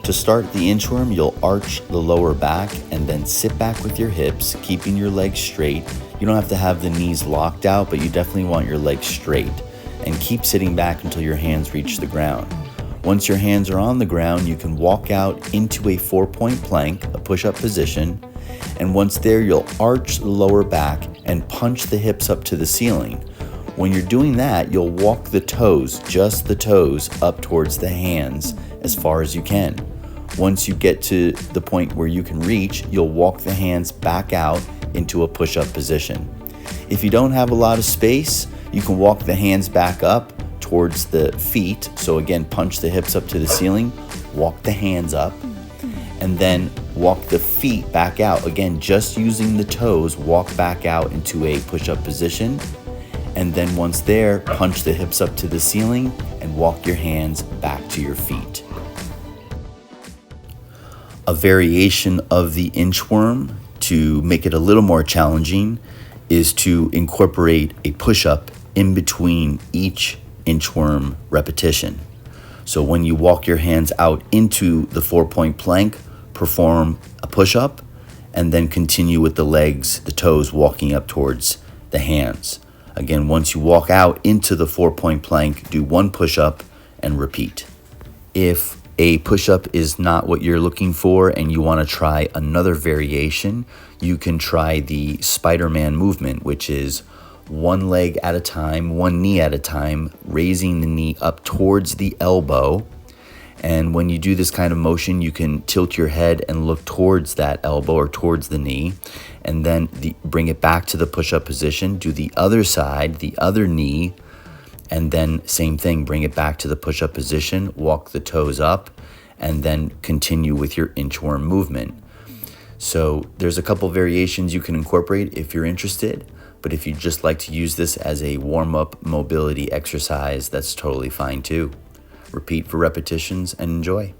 To start the inchworm, you'll arch the lower back and then sit back with your hips, keeping your legs straight. You don't have to have the knees locked out, but you definitely want your legs straight. And keep sitting back until your hands reach the ground. Once your hands are on the ground, you can walk out into a 4-point plank, a push-up position. And once there, you'll arch the lower back and punch the hips up to the ceiling. When you're doing that, you'll walk the toes, just the toes, up towards the hands as far as you can. Once you get to the point where you can reach, you'll walk the hands back out into a push-up position. If you don't have a lot of space, you can walk the hands back up towards the feet. So again, punch the hips up to the ceiling, walk the hands up, and then walk the feet back out. Again, just using the toes, walk back out into a push-up position. And then once there, punch the hips up to the ceiling and walk your hands back to your feet. A variation of the inchworm to make it a little more challenging is to incorporate a push-up in between each inchworm repetition. So when you walk your hands out into the 4-point plank, perform a push-up and then continue with the legs, the toes walking up towards the hands. Again, once you walk out into the 4-point plank, do 1 push-up and repeat. If a push-up is not what you're looking for and you want to try another variation, you can try the Spider-Man movement, which is 1 leg at a time, 1 knee at a time, raising the knee up towards the elbow. And when you do this kind of motion, you can tilt your head and look towards that elbow or towards the knee, and then bring it back to the push-up position. Do the other side, the other knee, and then same thing, bring it back to the push-up position, walk the toes up, and then continue with your inchworm movement. So there's a couple variations you can incorporate if you're interested, but if you just like to use this as a warm-up mobility exercise, that's totally fine too. Repeat for repetitions and enjoy.